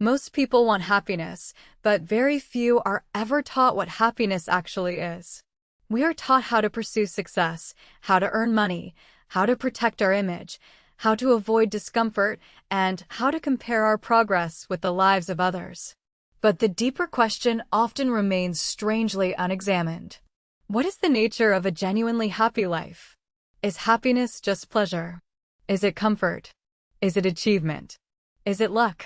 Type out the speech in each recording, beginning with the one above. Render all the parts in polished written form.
Most people want happiness, but very few are ever taught what happiness actually is. We are taught how to pursue success, how to earn money, how to protect our image, how to avoid discomfort, and how to compare our progress with the lives of others. But the deeper question often remains strangely unexamined. What is the nature of a genuinely happy life? Is happiness just pleasure? Is it comfort? Is it achievement? Is it luck?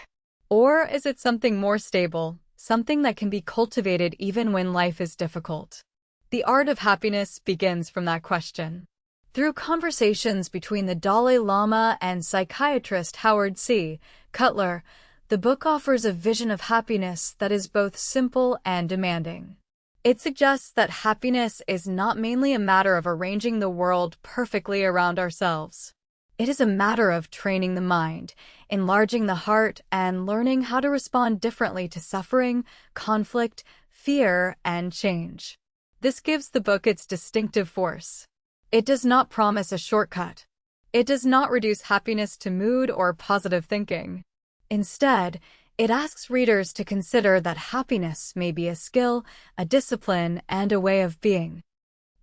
Or is it something more stable, something that can be cultivated even when life is difficult? The art of happiness begins from that question. Through conversations between the Dalai Lama and psychiatrist Howard C. Cutler, the book offers a vision of happiness that is both simple and demanding. It suggests that happiness is not mainly a matter of arranging the world perfectly around ourselves. It is a matter of training the mind, enlarging the heart, and learning how to respond differently to suffering, conflict, fear, and change. This gives the book its distinctive force. It does not promise a shortcut. It does not reduce happiness to mood or positive thinking. Instead, it asks readers to consider that happiness may be a skill, a discipline, and a way of being.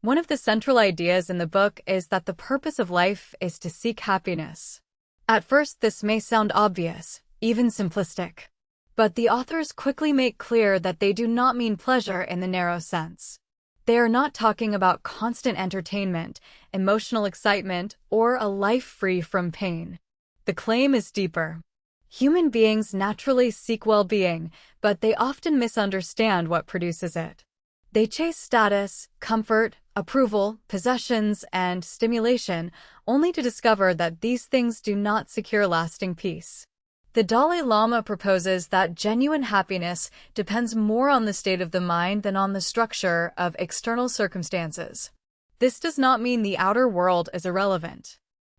One of the central ideas in the book is that the purpose of life is to seek happiness. At first, this may sound obvious, even simplistic. But the authors quickly make clear that they do not mean pleasure in the narrow sense. They are not talking about constant entertainment, emotional excitement, or a life free from pain. The claim is deeper. Human beings naturally seek well-being, but they often misunderstand what produces it. They chase status, comfort, approval, possessions, and stimulation, only to discover that these things do not secure lasting peace. The Dalai Lama proposes that genuine happiness depends more on the state of the mind than on the structure of external circumstances. This does not mean the outer world is irrelevant.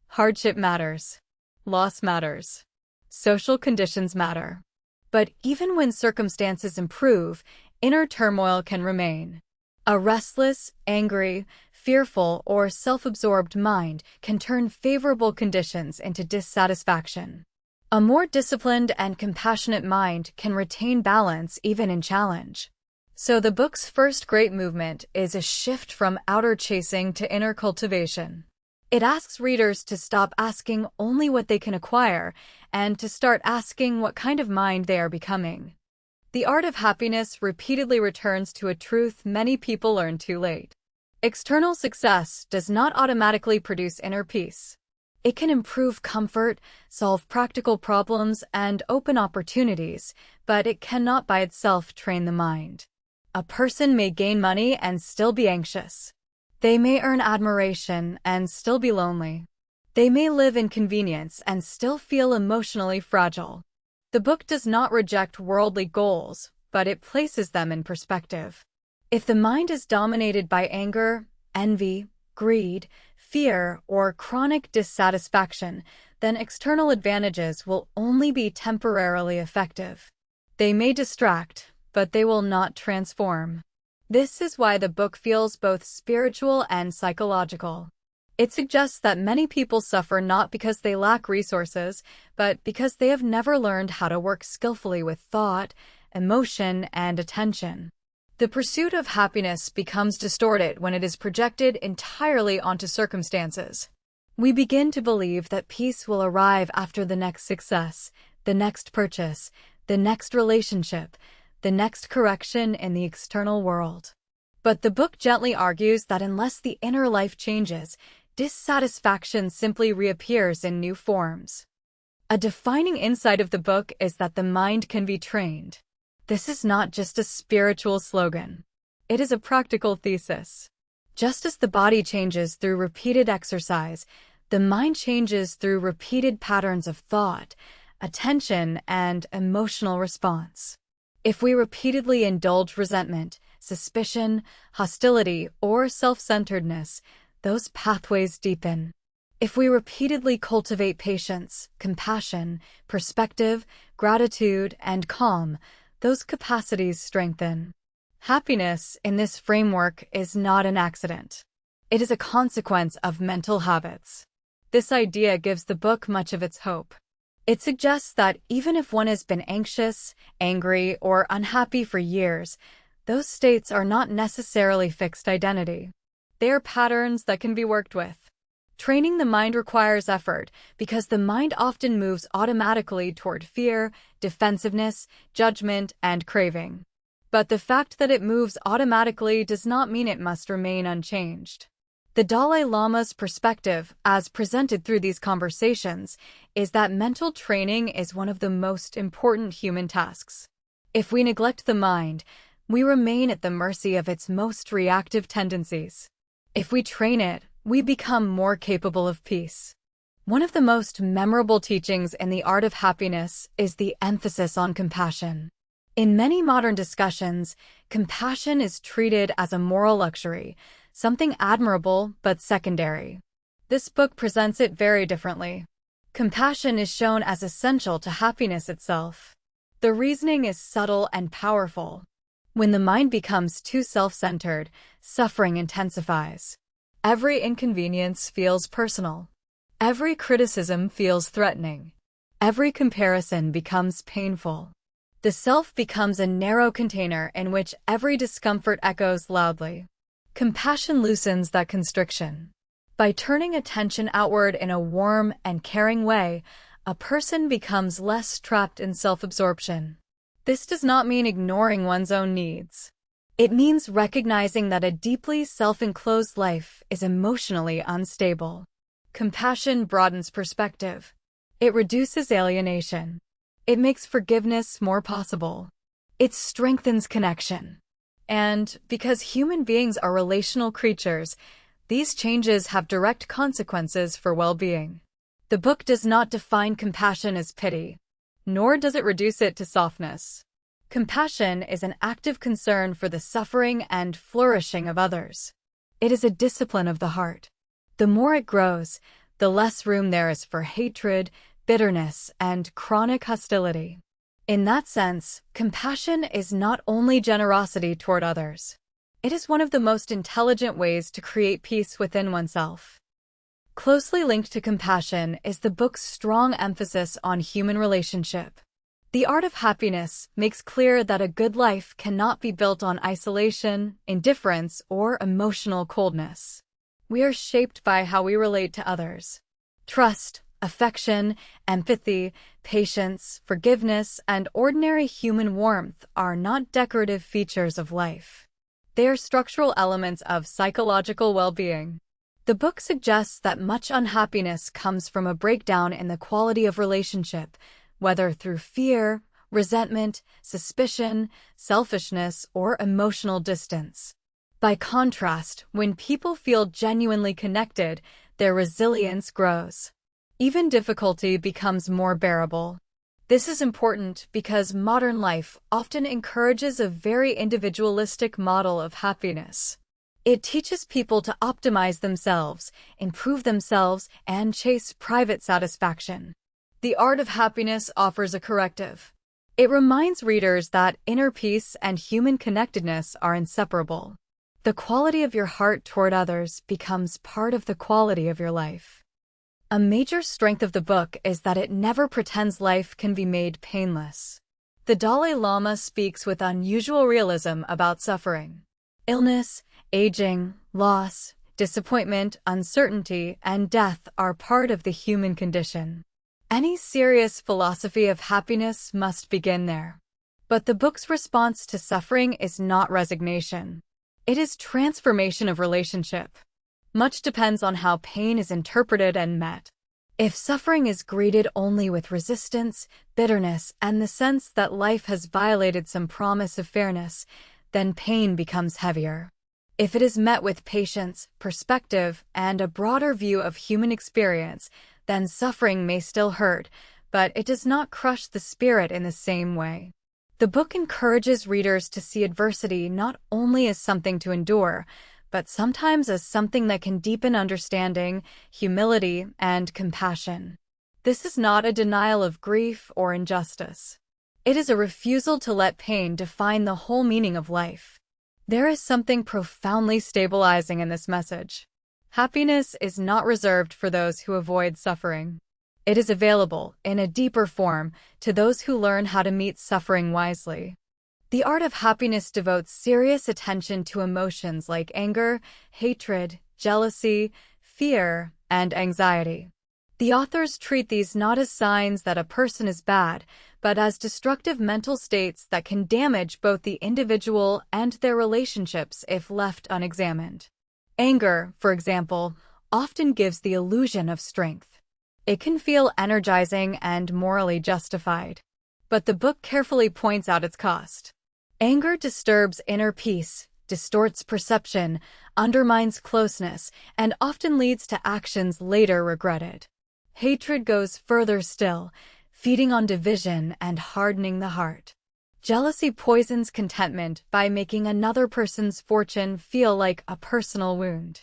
Hardship matters. Loss matters. Social conditions matter. But even when circumstances improve, inner turmoil can remain. A restless, angry, fearful, or self-absorbed mind can turn favorable conditions into dissatisfaction. A more disciplined and compassionate mind can retain balance even in challenge. So the book's first great movement is a shift from outer chasing to inner cultivation. It asks readers to stop asking only what they can acquire and to start asking what kind of mind they are becoming. The art of happiness repeatedly returns to a truth many people learn too late. External success does not automatically produce inner peace. It can improve comfort, solve practical problems, and open opportunities, but it cannot by itself train the mind. A person may gain money and still be anxious. They may earn admiration and still be lonely. They may live in convenience and still feel emotionally fragile. The book does not reject worldly goals, but it places them in perspective. If the mind is dominated by anger, envy, greed, fear, or chronic dissatisfaction, then external advantages will only be temporarily effective. They may distract, but they will not transform. This is why the book feels both spiritual and psychological. It suggests that many people suffer not because they lack resources, but because they have never learned how to work skillfully with thought, emotion, and attention. The pursuit of happiness becomes distorted when it is projected entirely onto circumstances. We begin to believe that peace will arrive after the next success, the next purchase, the next relationship, the next correction in the external world. But the book gently argues that unless the inner life changes, dissatisfaction simply reappears in new forms. A defining insight of the book is that the mind can be trained. This is not just a spiritual slogan. It is a practical thesis. Just as the body changes through repeated exercise, the mind changes through repeated patterns of thought, attention, and emotional response. If we repeatedly indulge resentment, suspicion, hostility, or self-centeredness, those pathways deepen. If we repeatedly cultivate patience, compassion, perspective, gratitude, and calm, those capacities strengthen. Happiness, in this framework, is not an accident. It is a consequence of mental habits. This idea gives the book much of its hope. It suggests that even if one has been anxious, angry, or unhappy for years, those states are not necessarily fixed identity. They are patterns that can be worked with. Training the mind requires effort because the mind often moves automatically toward fear, defensiveness, judgment, and craving. But the fact that it moves automatically does not mean it must remain unchanged. The Dalai Lama's perspective, as presented through these conversations, is that mental training is one of the most important human tasks. If we neglect the mind, we remain at the mercy of its most reactive tendencies. If we train it, we become more capable of peace. One of the most memorable teachings in The Art of Happiness is the emphasis on compassion. In many modern discussions, compassion is treated as a moral luxury, something admirable but secondary. This book presents it very differently. Compassion is shown as essential to happiness itself. The reasoning is subtle and powerful. When the mind becomes too self-centered, suffering intensifies. Every inconvenience feels personal. Every criticism feels threatening. Every comparison becomes painful. The self becomes a narrow container in which every discomfort echoes loudly. Compassion loosens that constriction. By turning attention outward in a warm and caring way, a person becomes less trapped in self-absorption. This does not mean ignoring one's own needs. It means recognizing that a deeply self-enclosed life is emotionally unstable. Compassion broadens perspective. It reduces alienation. It makes forgiveness more possible. It strengthens connection. And because human beings are relational creatures, these changes have direct consequences for well-being. The book does not define compassion as pity, nor does it reduce it to softness. Compassion is an active concern for the suffering and flourishing of others. It is a discipline of the heart. The more it grows, the less room there is for hatred, bitterness, and chronic hostility. In that sense, compassion is not only generosity toward others. It is one of the most intelligent ways to create peace within oneself. Closely linked to compassion is the book's strong emphasis on human relationship. The Art of Happiness makes clear that a good life cannot be built on isolation, indifference, or emotional coldness. We are shaped by how we relate to others. Trust, affection, empathy, patience, forgiveness, and ordinary human warmth are not decorative features of life. They are structural elements of psychological well-being. The book suggests that much unhappiness comes from a breakdown in the quality of relationship, whether through fear, resentment, suspicion, selfishness, or emotional distance. By contrast, when people feel genuinely connected, their resilience grows. Even difficulty becomes more bearable. This is important because modern life often encourages a very individualistic model of happiness. It teaches people to optimize themselves, improve themselves, and chase private satisfaction. The Art of Happiness offers a corrective. It reminds readers that inner peace and human connectedness are inseparable. The quality of your heart toward others becomes part of the quality of your life. A major strength of the book is that it never pretends life can be made painless. The Dalai Lama speaks with unusual realism about suffering. Illness, aging, loss, disappointment, uncertainty, and death are part of the human condition. Any serious philosophy of happiness must begin there. But the book's response to suffering is not resignation. It is transformation of relationship. Much depends on how pain is interpreted and met. If suffering is greeted only with resistance, bitterness, and the sense that life has violated some promise of fairness, then pain becomes heavier. If it is met with patience, perspective, and a broader view of human experience, then suffering may still hurt, but it does not crush the spirit in the same way. The book encourages readers to see adversity not only as something to endure, but sometimes as something that can deepen understanding, humility, and compassion. This is not a denial of grief or injustice. It is a refusal to let pain define the whole meaning of life. There is something profoundly stabilizing in this message. Happiness is not reserved for those who avoid suffering. It is available, in a deeper form, to those who learn how to meet suffering wisely. The Art of Happiness devotes serious attention to emotions like anger, hatred, jealousy, fear, and anxiety. The authors treat these not as signs that a person is bad, but as destructive mental states that can damage both the individual and their relationships if left unexamined. Anger, for example, often gives the illusion of strength. It can feel energizing and morally justified. But the book carefully points out its cost. Anger disturbs inner peace, distorts perception, undermines closeness, and often leads to actions later regretted. Hatred goes further still, feeding on division and hardening the heart. Jealousy poisons contentment by making another person's fortune feel like a personal wound.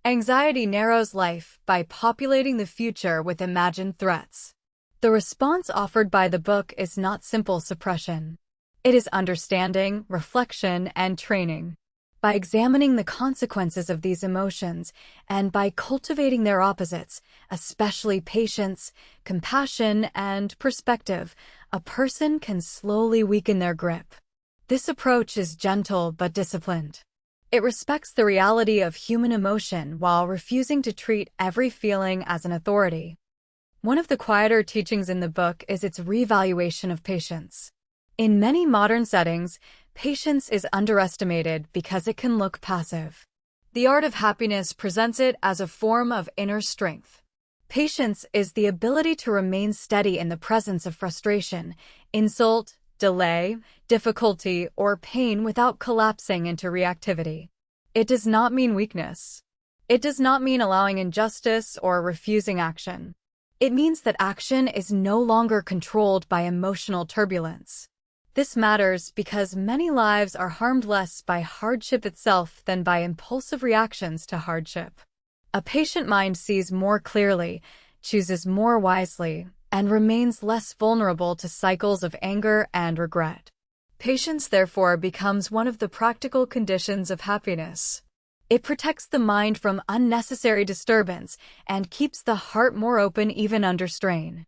Anxiety narrows life by populating the future with imagined threats. The response offered by the book is not simple suppression. It is understanding, reflection, and training. By examining the consequences of these emotions and by cultivating their opposites, especially patience, compassion, and perspective, a person can slowly weaken their grip. This approach is gentle but disciplined. It respects the reality of human emotion while refusing to treat every feeling as an authority. One of the quieter teachings in the book is its revaluation of patience. In many modern settings, patience is underestimated because it can look passive. The Art of Happiness presents it as a form of inner strength. Patience is the ability to remain steady in the presence of frustration, insult, delay, difficulty, or pain without collapsing into reactivity. It does not mean weakness. It does not mean allowing injustice or refusing action. It means that action is no longer controlled by emotional turbulence. This matters because many lives are harmed less by hardship itself than by impulsive reactions to hardship. A patient mind sees more clearly, chooses more wisely, and remains less vulnerable to cycles of anger and regret. Patience, therefore, becomes one of the practical conditions of happiness. It protects the mind from unnecessary disturbance and keeps the heart more open even under strain.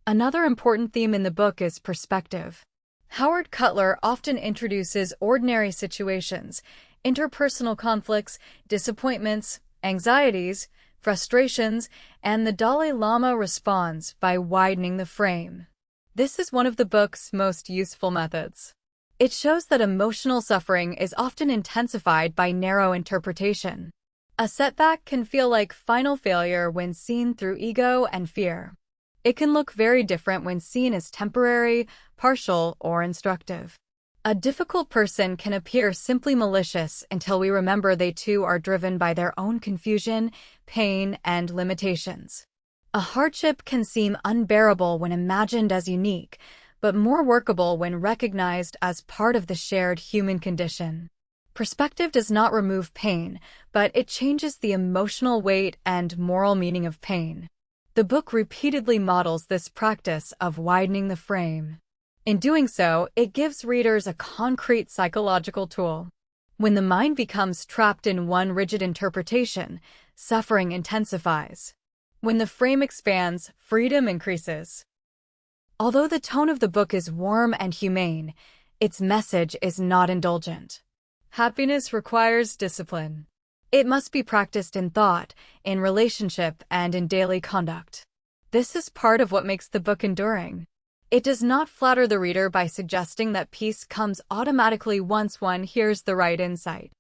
Another important theme in the book is perspective. Howard Cutler often introduces ordinary situations, interpersonal conflicts, disappointments, anxieties, frustrations, and the Dalai Lama responds by widening the frame. This is one of the book's most useful methods. It shows that emotional suffering is often intensified by narrow interpretation. A setback can feel like final failure when seen through ego and fear. It can look very different when seen as temporary, partial, or instructive. A difficult person can appear simply malicious until we remember they too are driven by their own confusion, pain, and limitations. A hardship can seem unbearable when imagined as unique, but more workable when recognized as part of the shared human condition. Perspective does not remove pain, but it changes the emotional weight and moral meaning of pain. The book repeatedly models this practice of widening the frame. In doing so, it gives readers a concrete psychological tool. When the mind becomes trapped in one rigid interpretation, suffering intensifies. When the frame expands, freedom increases. Although the tone of the book is warm and humane, its message is not indulgent. Happiness requires discipline. It must be practiced in thought, in relationship, and in daily conduct. This is part of what makes the book enduring. It does not flatter the reader by suggesting that peace comes automatically once one hears the right insight.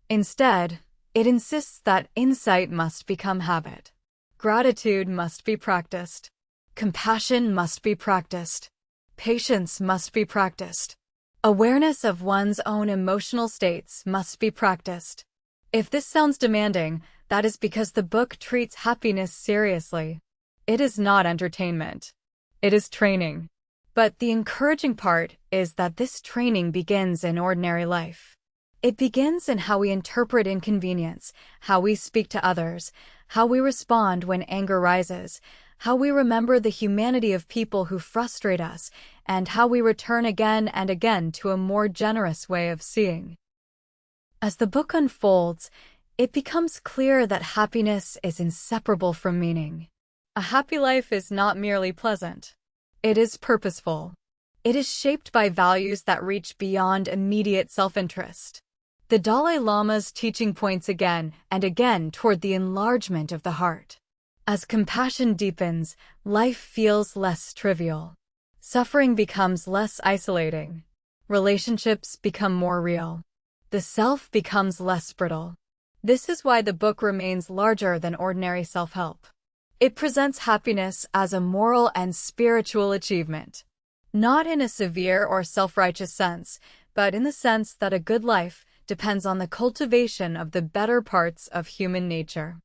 Instead, it insists that insight must become habit. Gratitude must be practiced. Compassion must be practiced. Patience must be practiced. Awareness of one's own emotional states must be practiced. If this sounds demanding, that is because the book treats happiness seriously. It is not entertainment. It is training. But the encouraging part is that this training begins in ordinary life. It begins in how we interpret inconvenience, how we speak to others, how we respond when anger rises, how we remember the humanity of people who frustrate us, and how we return again and again to a more generous way of seeing. As the book unfolds, it becomes clear that happiness is inseparable from meaning. A happy life is not merely pleasant. It is purposeful. It is shaped by values that reach beyond immediate self-interest. The Dalai Lama's teaching points again and again toward the enlargement of the heart. As compassion deepens, life feels less trivial. Suffering becomes less isolating. Relationships become more real. The self becomes less brittle. This is why the book remains larger than ordinary self-help. It presents happiness as a moral and spiritual achievement, not in a severe or self-righteous sense, but in the sense that a good life depends on the cultivation of the better parts of human nature.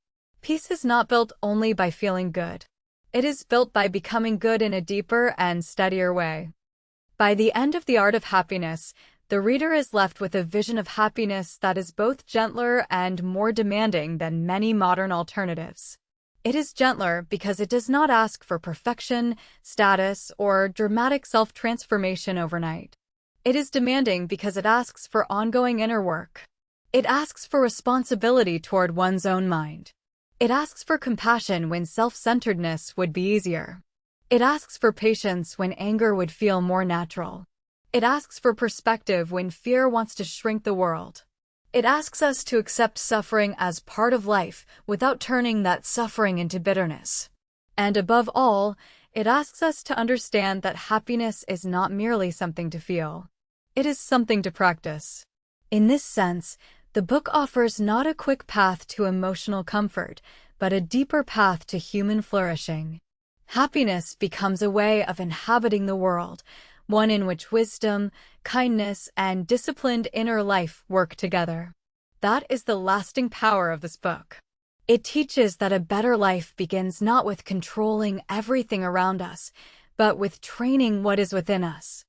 Peace is not built only by feeling good. It is built by becoming good in a deeper and steadier way. By the end of The Art of Happiness, the reader is left with a vision of happiness that is both gentler and more demanding than many modern alternatives. It is gentler because it does not ask for perfection, status, or dramatic self-transformation overnight. It is demanding because it asks for ongoing inner work. It asks for responsibility toward one's own mind. It asks for compassion when self-centeredness would be easier. It asks for patience when anger would feel more natural. It asks for perspective when fear wants to shrink the world. It asks us to accept suffering as part of life without turning that suffering into bitterness. And above all, it asks us to understand that happiness is not merely something to feel. It is something to practice. In this sense, the book offers not a quick path to emotional comfort, but a deeper path to human flourishing. Happiness becomes a way of inhabiting the world, one in which wisdom, kindness, and disciplined inner life work together. That is the lasting power of this book. It teaches that a better life begins not with controlling everything around us, but with training what is within us.